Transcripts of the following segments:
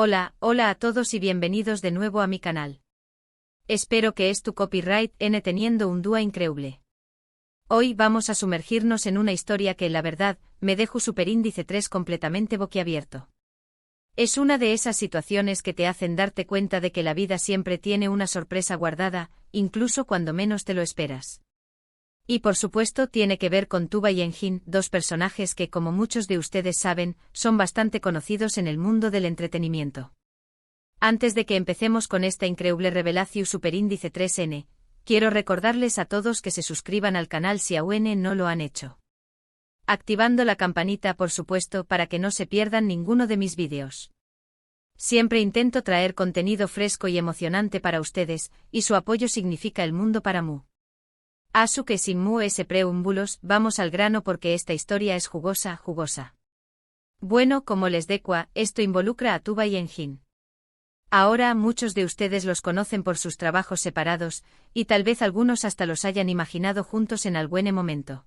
Hola a todos y bienvenidos de nuevo a mi canal. Espero que tu copyright N teniendo un dúo increíble. Hoy vamos a sumergirnos en una historia que, la verdad, me dejó superíndice 3 completamente boquiabierto. Es una de esas situaciones que te hacen darte cuenta de que la vida siempre tiene una sorpresa guardada, incluso cuando menos te lo esperas. Y por supuesto tiene que ver con Tuba y Enjin, dos personajes que, como muchos de ustedes saben, son bastante conocidos en el mundo del entretenimiento. Antes de que empecemos con esta increíble revelación superíndice 3N, quiero recordarles a todos que se suscriban al canal si aún no lo han hecho. Activando la campanita, por supuesto, para que no se pierdan ninguno de mis vídeos. Siempre intento traer contenido fresco y emocionante para ustedes, y su apoyo significa el mundo para mí. Así que sin más preámbulos, vamos al grano porque esta historia es jugosa. Bueno, como les decía, esto involucra a Tuba y Enjin. Ahora muchos de ustedes los conocen por sus trabajos separados, y tal vez algunos hasta los hayan imaginado juntos en algún momento.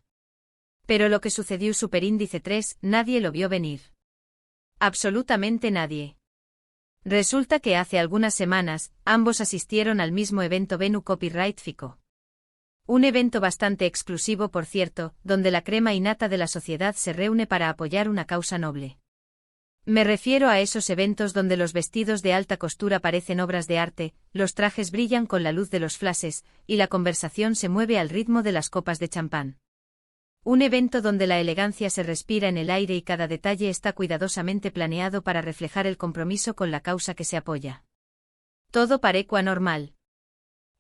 Pero lo que sucedió superíndice 3, nadie lo vio venir. Absolutamente nadie. Resulta que hace algunas semanas, ambos asistieron al mismo evento Venu Copyright FICO. Un evento bastante exclusivo, por cierto, donde la crema innata de la sociedad se reúne para apoyar una causa noble. Me refiero a esos eventos donde los vestidos de alta costura parecen obras de arte, los trajes brillan con la luz de los flashes, y la conversación se mueve al ritmo de las copas de champán. Un evento donde la elegancia se respira en el aire y cada detalle está cuidadosamente planeado para reflejar el compromiso con la causa que se apoya. Todo parecua normal.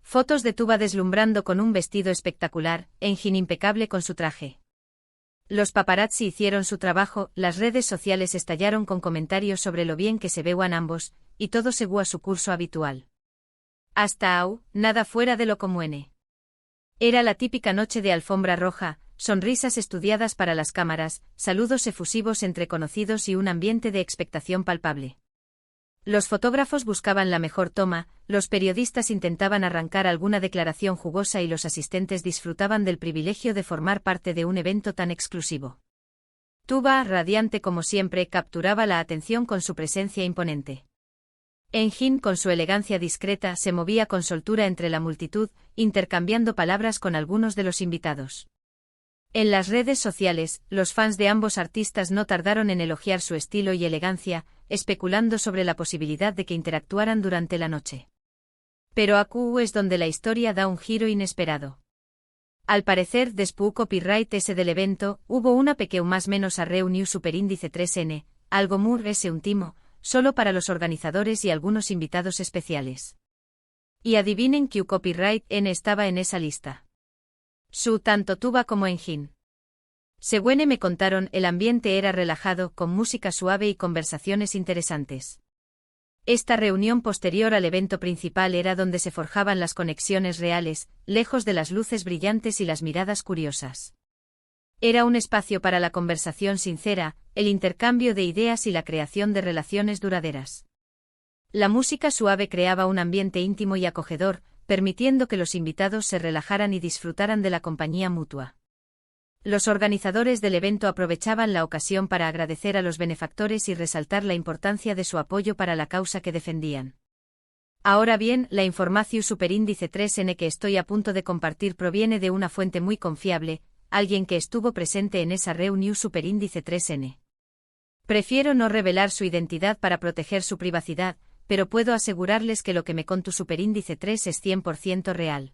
Fotos de Tuba deslumbrando con un vestido espectacular, Enjin impecable con su traje. Los paparazzi hicieron su trabajo, las redes sociales estallaron con comentarios sobre lo bien que se veían ambos, y todo siguió a su curso habitual. Hasta nada fuera de lo común. Era la típica noche de alfombra roja, sonrisas estudiadas para las cámaras, saludos efusivos entre conocidos y un ambiente de expectación palpable. Los fotógrafos buscaban la mejor toma, los periodistas intentaban arrancar alguna declaración jugosa y los asistentes disfrutaban del privilegio de formar parte de un evento tan exclusivo. Tuba, radiante como siempre, capturaba la atención con su presencia imponente. Enjin, con su elegancia discreta, se movía con soltura entre la multitud, intercambiando palabras con algunos de los invitados. En las redes sociales, los fans de ambos artistas no tardaron en elogiar su estilo y elegancia, especulando sobre la posibilidad de que interactuaran durante la noche. Pero aquí es donde la historia da un giro inesperado. Al parecer, después copyright ese del evento, hubo una pequeña más menos a reunión superíndice 3N, algo muy íntimo, solo para los organizadores y algunos invitados especiales. Y adivinen que copyright N estaba en esa lista. Tanto Tuba como Enjin. Según me contaron, el ambiente era relajado, con música suave y conversaciones interesantes. Esta reunión posterior al evento principal era donde se forjaban las conexiones reales, lejos de las luces brillantes y las miradas curiosas. Era un espacio para la conversación sincera, el intercambio de ideas y la creación de relaciones duraderas. La música suave creaba un ambiente íntimo y acogedor, permitiendo que los invitados se relajaran y disfrutaran de la compañía mutua. Los organizadores del evento aprovechaban la ocasión para agradecer a los benefactores y resaltar la importancia de su apoyo para la causa que defendían. Ahora bien, la información superíndice 3N que estoy a punto de compartir proviene de una fuente muy confiable, alguien que estuvo presente en esa reunión superíndice 3N. Prefiero no revelar su identidad para proteger su privacidad, pero puedo asegurarles que lo que me contó superíndice 3 es 100% real.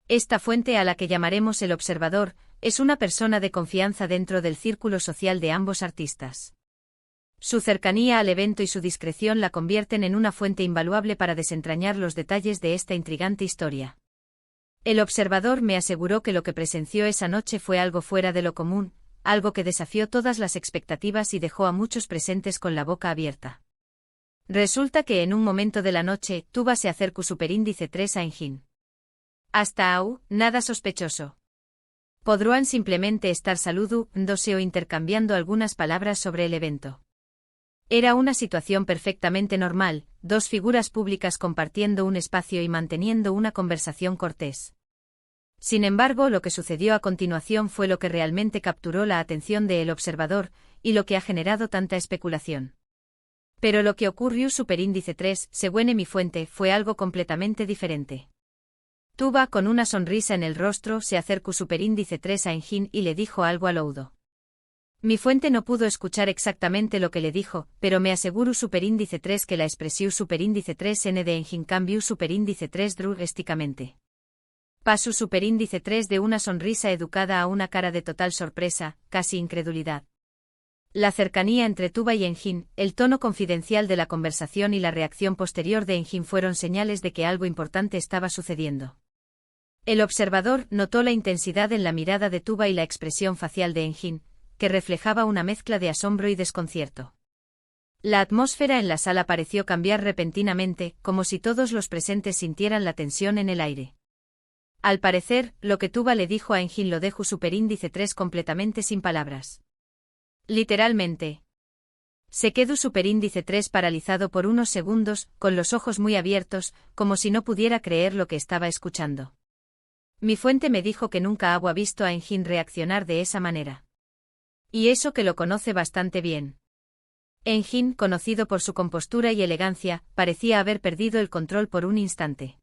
Esta fuente, a la que llamaremos el observador, es una persona de confianza dentro del círculo social de ambos artistas. Su cercanía al evento y su discreción la convierten en una fuente invaluable para desentrañar los detalles de esta intrigante historia. El observador me aseguró que lo que presenció esa noche fue algo fuera de lo común, algo que desafió todas las expectativas y dejó a muchos presentes con la boca abierta. Resulta que en un momento de la noche, Tuba se acercó superíndice 3 a Enjin. Hasta nada sospechoso. Podrán simplemente estar saludándose o intercambiando algunas palabras sobre el evento. Era una situación perfectamente normal, dos figuras públicas compartiendo un espacio y manteniendo una conversación cortés. Sin embargo, lo que sucedió a continuación fue lo que realmente capturó la atención del observador, y lo que ha generado tanta especulación. Pero lo que ocurrió superíndice 3, según mi fuente, fue algo completamente diferente. Tuba, con una sonrisa en el rostro, se acercó superíndice 3 a Engin y le dijo algo al oído. Mi fuente no pudo escuchar exactamente lo que le dijo, pero me aseguró superíndice 3 que la expresión superíndice 3 de Engin cambió superíndice 3 drásticamente. Pasó superíndice 3 de una sonrisa educada a una cara de total sorpresa, casi incredulidad. La cercanía entre Tuba y Engin, el tono confidencial de la conversación y la reacción posterior de Engin fueron señales de que algo importante estaba sucediendo. El observador notó la intensidad en la mirada de Tuba y la expresión facial de Engin, que reflejaba una mezcla de asombro y desconcierto. La atmósfera en la sala pareció cambiar repentinamente, como si todos los presentes sintieran la tensión en el aire. Al parecer, lo que Tuba le dijo a Engin lo dejó superíndice 3 completamente sin palabras. Literalmente. Se quedó superíndice 3 paralizado por unos segundos, con los ojos muy abiertos, como si no pudiera creer lo que estaba escuchando. Mi fuente me dijo que nunca había visto a Engin reaccionar de esa manera. Y eso que lo conoce bastante bien. Engin, conocido por su compostura y elegancia, parecía haber perdido el control por un instante.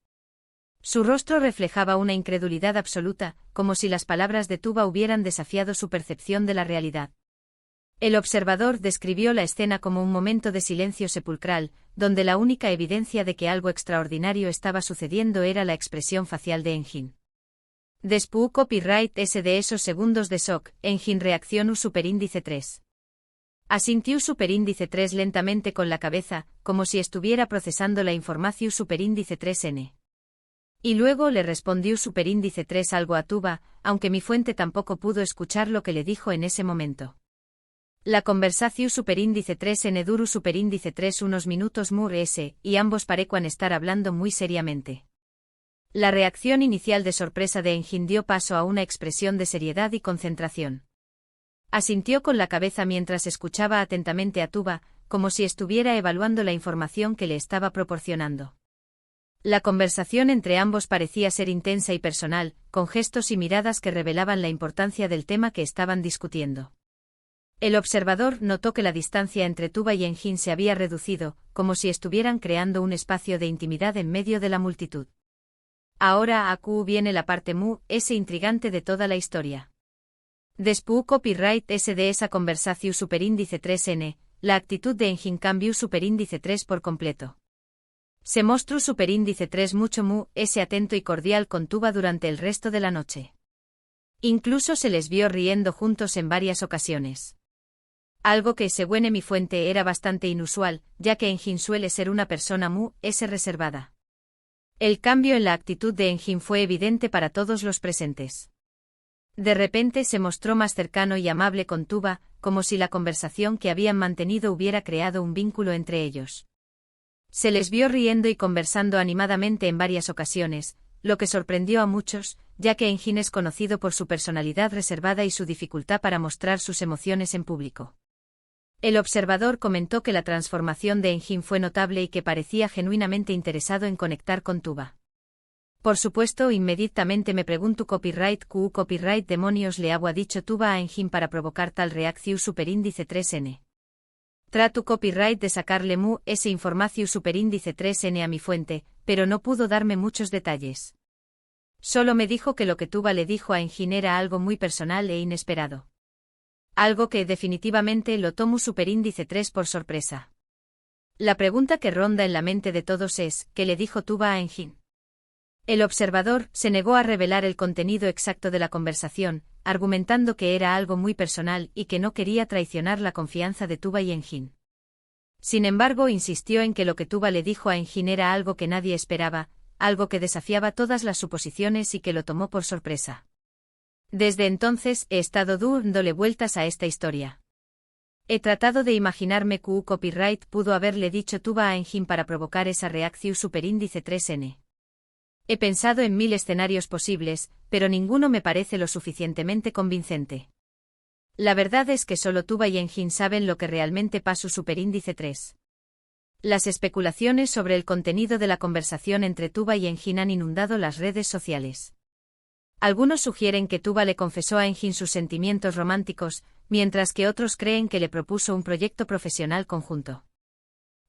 Su rostro reflejaba una incredulidad absoluta, como si las palabras de Tuba hubieran desafiado su percepción de la realidad. El observador describió la escena como un momento de silencio sepulcral, donde la única evidencia de que algo extraordinario estaba sucediendo era la expresión facial de Engin. Después copyright de esos segundos de shock, Engin reaccionó superíndice 3. Asintió superíndice 3 lentamente con la cabeza, como si estuviera procesando la información superíndice 3n. Y luego le respondió superíndice 3 algo a Tuba, aunque mi fuente tampoco pudo escuchar lo que le dijo en ese momento. La conversación superíndice 3n duró superíndice 3 unos minutos y ambos parecían estar hablando muy seriamente. La reacción inicial de sorpresa de Engin dio paso a una expresión de seriedad y concentración. Asintió con la cabeza mientras escuchaba atentamente a Tuba, como si estuviera evaluando la información que le estaba proporcionando. La conversación entre ambos parecía ser intensa y personal, con gestos y miradas que revelaban la importancia del tema que estaban discutiendo. El observador notó que la distancia entre Tuba y Engin se había reducido, como si estuvieran creando un espacio de intimidad en medio de la multitud. Ahora aquí viene la parte intrigante de toda la historia. Después copyright de esa conversación superíndice 3n, la actitud de Engin cambió superíndice 3 por completo. Se mostró superíndice 3 mucho atento y cordial con Tuba durante el resto de la noche. Incluso se les vio riendo juntos en varias ocasiones. Algo que, según mi fuente, era bastante inusual, ya que Engin suele ser una persona reservada. El cambio en la actitud de Engin fue evidente para todos los presentes. De repente se mostró más cercano y amable con Tuba, como si la conversación que habían mantenido hubiera creado un vínculo entre ellos. Se les vio riendo y conversando animadamente en varias ocasiones, lo que sorprendió a muchos, ya que Engin es conocido por su personalidad reservada y su dificultad para mostrar sus emociones en público. El observador comentó que la transformación de Engin fue notable y que parecía genuinamente interesado en conectar con Tuba. Por supuesto, inmediatamente me pregunto copyright demonios le había dicho Tuba a Engin para provocar tal reacción superíndice 3n. Trato copyright de sacarle ese información superíndice 3n a mi fuente, pero no pudo darme muchos detalles. Solo me dijo que lo que Tuba le dijo a Engin era algo muy personal e inesperado. Algo que definitivamente lo tomó superíndice 3 por sorpresa. La pregunta que ronda en la mente de todos es, ¿qué le dijo Tuba a Engin? El observador se negó a revelar el contenido exacto de la conversación, argumentando que era algo muy personal y que no quería traicionar la confianza de Tuba y Engin. Sin embargo, insistió en que lo que Tuba le dijo a Engin era algo que nadie esperaba, algo que desafiaba todas las suposiciones y que lo tomó por sorpresa. Desde entonces he estado dándole vueltas a esta historia. He tratado de imaginarme que copyright pudo haberle dicho Tuba a Engin para provocar esa reacción superíndice 3n. He pensado en 1000 escenarios posibles, pero ninguno me parece lo suficientemente convincente. La verdad es que solo Tuba y Engin saben lo que realmente pasó superíndice 3. Las especulaciones sobre el contenido de la conversación entre Tuba y Engin han inundado las redes sociales. Algunos sugieren que Tuba le confesó a Engin sus sentimientos románticos, mientras que otros creen que le propuso un proyecto profesional conjunto.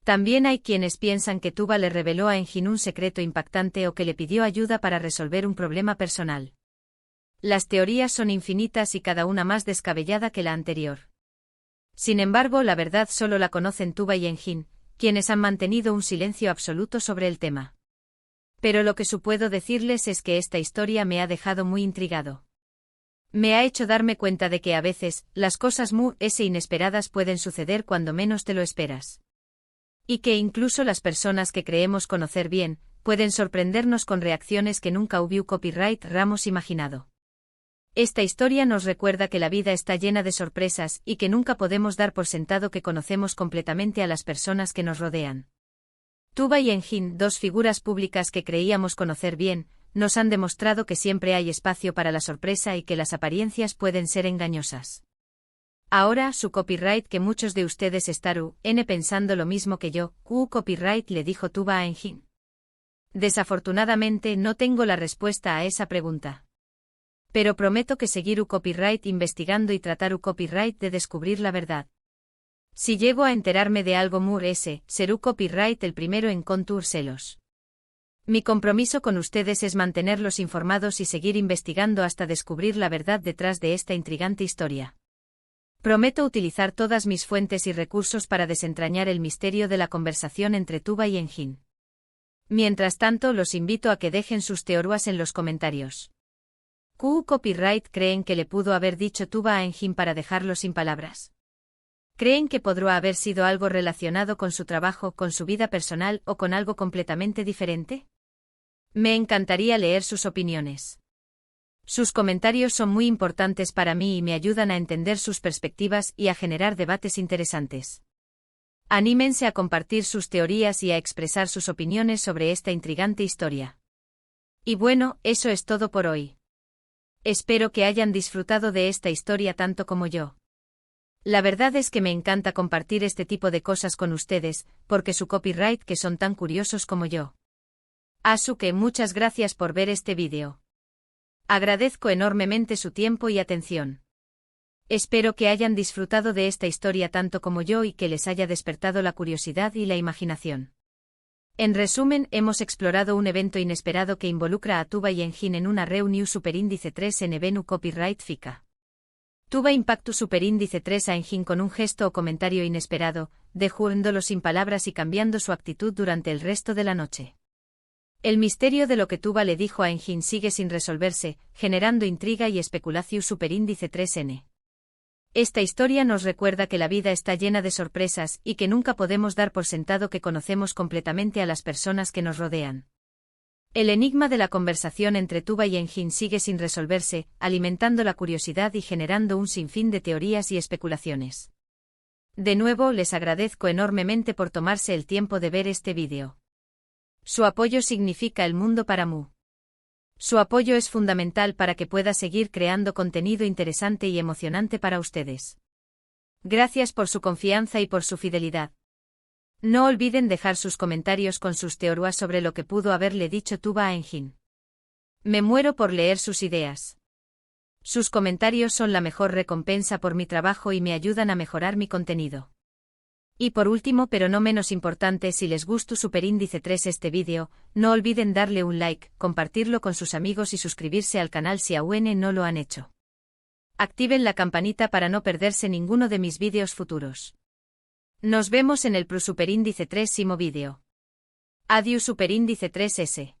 También hay quienes piensan que Tuba le reveló a Engin un secreto impactante o que le pidió ayuda para resolver un problema personal. Las teorías son infinitas y cada una más descabellada que la anterior. Sin embargo, la verdad solo la conocen Tuba y Engin, quienes han mantenido un silencio absoluto sobre el tema. Pero lo que sí puedo decirles es que esta historia me ha dejado muy intrigado. Me ha hecho darme cuenta de que a veces, las cosas muy inesperadas pueden suceder cuando menos te lo esperas. Y que incluso las personas que creemos conocer bien, pueden sorprendernos con reacciones que nunca hubiéramos imaginado. Esta historia nos recuerda que la vida está llena de sorpresas y que nunca podemos dar por sentado que conocemos completamente a las personas que nos rodean. Tuba y Engin, dos figuras públicas que creíamos conocer bien, nos han demostrado que siempre hay espacio para la sorpresa y que las apariencias pueden ser engañosas. Ahora, su copyright que muchos de ustedes estarán pensando lo mismo que yo, copyright le dijo Tuba a Engin. Desafortunadamente no tengo la respuesta a esa pregunta. Pero prometo que seguir copyright investigando y tratar copyright de descubrir la verdad. Si llego a enterarme de algo será copyright el primero en contárselos. Mi compromiso con ustedes es mantenerlos informados y seguir investigando hasta descubrir la verdad detrás de esta intrigante historia. Prometo utilizar todas mis fuentes y recursos para desentrañar el misterio de la conversación entre Tuba y Engin. Mientras tanto, los invito a que dejen sus teorías en los comentarios. Copyright creen que le pudo haber dicho Tuba a Engin para dejarlo sin palabras. ¿Creen que podrá haber sido algo relacionado con su trabajo, con su vida personal o con algo completamente diferente? Me encantaría leer sus opiniones. Sus comentarios son muy importantes para mí y me ayudan a entender sus perspectivas y a generar debates interesantes. Anímense a compartir sus teorías y a expresar sus opiniones sobre esta intrigante historia. Y bueno, eso es todo por hoy. Espero que hayan disfrutado de esta historia tanto como yo. La verdad es que me encanta compartir este tipo de cosas con ustedes, porque su copyright que son tan curiosos como yo. Que muchas gracias por ver este vídeo. Agradezco enormemente su tiempo y atención. Espero que hayan disfrutado de esta historia tanto como yo y que les haya despertado la curiosidad y la imaginación. En resumen, hemos explorado un evento inesperado que involucra a Tuba y Engin en una reunión superíndice 3 en Evenu Copyright FICA. Tuba impactó superíndice 3 a Engin con un gesto o comentario inesperado, dejándolo sin palabras y cambiando su actitud durante el resto de la noche. El misterio de lo que Tuba le dijo a Engin sigue sin resolverse, generando intriga y especulación superíndice 3N. Esta historia nos recuerda que la vida está llena de sorpresas y que nunca podemos dar por sentado que conocemos completamente a las personas que nos rodean. El enigma de la conversación entre Tuba y Engin sigue sin resolverse, alimentando la curiosidad y generando un sinfín de teorías y especulaciones. De nuevo, les agradezco enormemente por tomarse el tiempo de ver este vídeo. Su apoyo significa el mundo para mí. Su apoyo es fundamental para que pueda seguir creando contenido interesante y emocionante para ustedes. Gracias por su confianza y por su fidelidad. No olviden dejar sus comentarios con sus teorías sobre lo que pudo haberle dicho Tuba a Engin. Me muero por leer sus ideas. Sus comentarios son la mejor recompensa por mi trabajo y me ayudan a mejorar mi contenido. Y por último, pero no menos importante, si les gustó superíndice 3 este vídeo, no olviden darle un like, compartirlo con sus amigos y suscribirse al canal si aún no lo han hecho. Activen la campanita para no perderse ninguno de mis vídeos futuros. Nos vemos en el superíndice 3 vídeo. Adiós superíndice 3S.